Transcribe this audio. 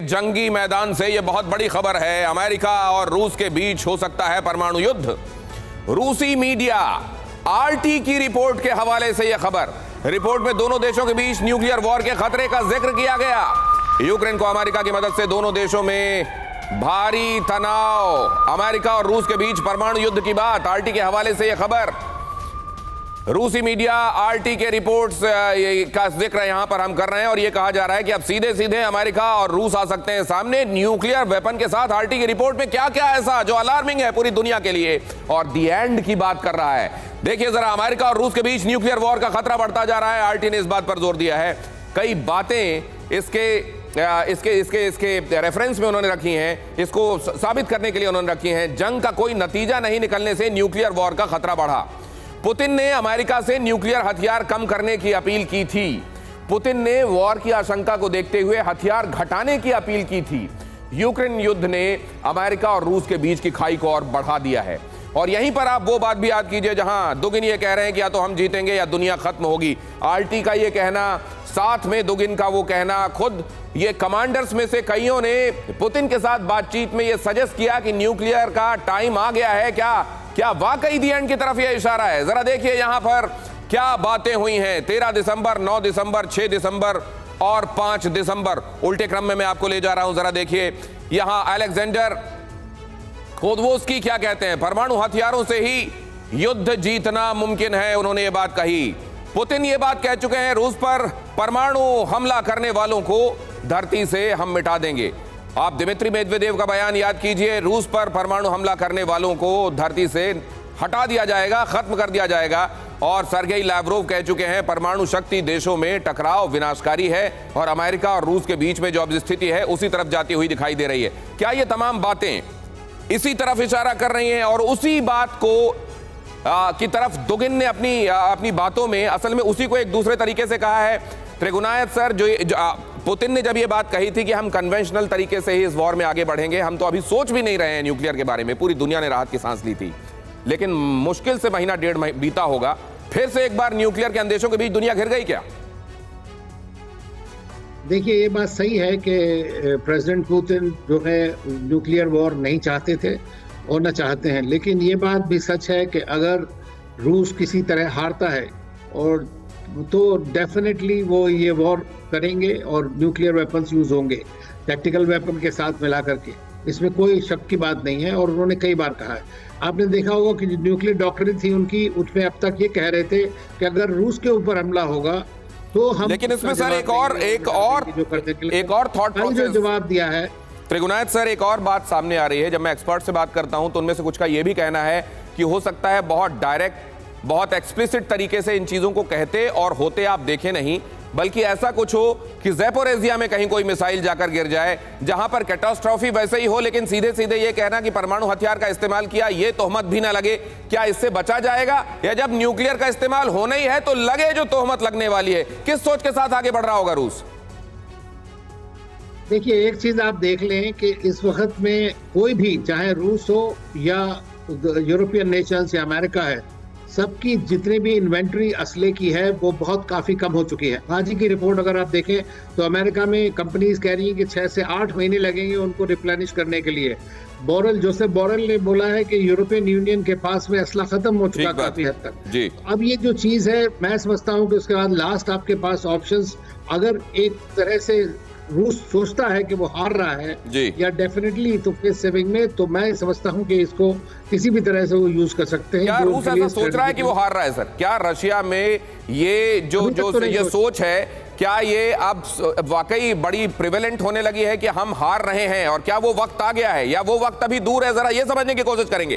जंगी मैदान से ये बहुत बड़ी खबर है। अमेरिका और रूस के बीच हो सकता है परमाणु युद्ध। रूसी मीडिया आरटी की रिपोर्ट के हवाले से यह खबर। रिपोर्ट में दोनों देशों के बीच न्यूक्लियर वॉर के खतरे का जिक्र किया गया। यूक्रेन को अमेरिका की मदद से दोनों देशों में भारी तनाव। अमेरिका और रूस के बीच परमाणु युद्ध की बात। आरटी के हवाले से यह खबर। रूसी मीडिया आरटी के रिपोर्ट्स का जिक्र यहां पर हम कर रहे हैं और यह कहा जा रहा है कि अब सीधे सीधे अमेरिका और रूस आ सकते हैं सामने न्यूक्लियर वेपन के साथ। आरटी की रिपोर्ट में क्या क्या ऐसा जो अलार्मिंग है पूरी दुनिया के लिए और दी एंड की बात कर रहा है। देखिए जरा, अमेरिका और रूस के बीच न्यूक्लियर वॉर का खतरा बढ़ता जा रहा है। आरटी ने इस बात पर जोर दिया है। कई बातें इसके रेफरेंस में उन्होंने रखी हैं, इसको साबित करने के लिए उन्होंने रखी हैं। जंग का कोई नतीजा नहीं निकलने से न्यूक्लियर वॉर का खतरा बढ़ा। पुतिन ने अमेरिका से न्यूक्लियर हथियार कम करने की अपील की थी। पुतिन ने वॉर की आशंका को देखते हुए हथियार घटाने की अपील की थी। यूक्रेन युद्ध ने अमेरिका और रूस के बीच की खाई को और बढ़ा दिया है। और यहीं पर आप वो बात भी याद कीजिए जहां दुगिन ये कह रहे हैं कि या तो हम जीतेंगे या दुनिया खत्म होगी। आरटी का ये कहना, साथ में दुगिन का वो कहना, खुद ये कमांडर्स में से कईयों ने पुतिन के साथ बातचीत में ये सजेस्ट किया कि न्यूक्लियर का टाइम आ गया है। क्या वाकई दी एंड की तरफ यह इशारा है? जरा देखिए यहां पर क्या बातें हुई हैं। 13 दिसंबर, 9 दिसंबर, 6 दिसंबर और 5 दिसंबर, उल्टे क्रम में मैं आपको ले जा रहा हूं। जरा देखिए यहां अलेक्जेंडर खोदवोस्की क्या कहते हैं। परमाणु हथियारों से ही युद्ध जीतना मुमकिन है, उन्होंने ये बात कही। पुतिन ये बात कह चुके हैं, रूस पर परमाणु हमला करने वालों को धरती से हम मिटा देंगे। आप दिमित्री मेदवेदेव का बयान याद कीजिए, रूस पर परमाणु हमला करने वालों को धरती से हटा दिया जाएगा, खत्म कर दिया जाएगा। और सर्गेई लैवरोव कह चुके हैं परमाणु शक्ति देशों में टकराव विनाशकारी है और अमेरिका और रूस के बीच में जो अब स्थिति है उसी तरफ जाती हुई दिखाई दे रही है। क्या ये तमाम बातें इसी तरफ इशारा कर रही हैं? और उसी बात को की तरफ दुगिन ने अपनी बातों में असल में उसी को एक दूसरे तरीके से कहा है। त्रिगुनायत सर, जो पुतिन ने जब ये बात कही थी कि हम कन्वेंशनल तरीके से ही इस वॉर में आगे बढ़ेंगे, हम तो अभी सोच भी नहीं रहे हैं न्यूक्लियर के बारे में, पूरी दुनिया ने राहत की सांस ली थी। लेकिन मुश्किल से महीना डेढ़ बीता होगा, फिर से एक बार न्यूक्लियर के अंदेशों के बीच दुनिया घिर गई क्या? देखिए, ये बात सही है कि प्रेसिडेंट पुतिन जो है न्यूक्लियर वॉर नहीं चाहते थे और न चाहते हैं। लेकिन ये बात भी सच है कि अगर रूस किसी तरह हारता है और तो डेफिनेटली वो ये वॉर करेंगे और न्यूक्लियर वेपन्स यूज होंगे टैक्टिकल वेपन के साथ मिला करके। इसमें कोई शक की बात नहीं है और उन्होंने कई बार कहा है। आपने देखा होगा कि जो न्यूक्लियर डॉक्ट्रिन थी उनकी, उसमें अब तक ये कह रहे थे कि अगर रूस के ऊपर हमला होगा तो हम, लेकिन इसमें सर एक और थॉट प्रोसेस जवाब दिया है। त्रिगुनायत सर, एक और बात सामने आ रही है। जब मैं एक्सपर्ट से बात करता हूं तो उनमें से कुछ का यह भी कहना है कि हो सकता है बहुत डायरेक्ट, बहुत एक्सप्लिसिट तरीके से इन चीजों को कहते और होते आप देखे नहीं, बल्कि ऐसा कुछ हो कि ज़ैपोरेज़िया में कहीं कोई मिसाइल जाकर गिर जाए जहां पर कैटास्ट्रॉफी वैसे ही हो, लेकिन सीधे सीधे ये कहना कि परमाणु हथियार का इस्तेमाल किया, ये तोहमत भी ना लगे। क्या इससे बचा जाएगा? या जब न्यूक्लियर का इस्तेमाल होना ही है तो लगे जो तोहमत लगने वाली है? किस सोच के साथ आगे बढ़ रहा होगा रूस? देखिए, एक चीज आप देख लें कि इस वक्त में कोई भी, चाहे रूस हो या यूरोपियन नेशंस या अमेरिका है, सबकी जितने भी इन्वेंट्री असले की है वो बहुत काफ़ी कम हो चुकी है। आज ही की रिपोर्ट अगर आप देखें तो अमेरिका में कंपनीज कह रही हैं कि 6 से 8 महीने लगेंगे उनको रिप्लेनिश करने के लिए। जोसेफ बोरेल ने बोला है कि यूरोपियन यूनियन के पास में असला खत्म हो चुका काफी हद तक। अब ये जो चीज़ है, मैं समझता हूँ कि उसके बाद लास्ट आपके पास ऑप्शंस, अगर एक तरह से रूस सोचता है कि वो हार रहा है या डेफिनेटली तो फेस सेविंग में, तो मैं समझता हूं कि इसको किसी भी तरह से वो यूज कर सकते हैं। क्या रूस ऐसा सोच रहा है कि वो हार रहा है सर? क्या रशिया में ये जो ये सोच है, क्या ये अब वाकई बड़ी प्रिवेलेंट होने लगी है कि हम हार रहे हैं? और क्या वो वक्त आ गया है या वो वक्त अभी दूर है? जरा ये समझने की कोशिश करेंगे।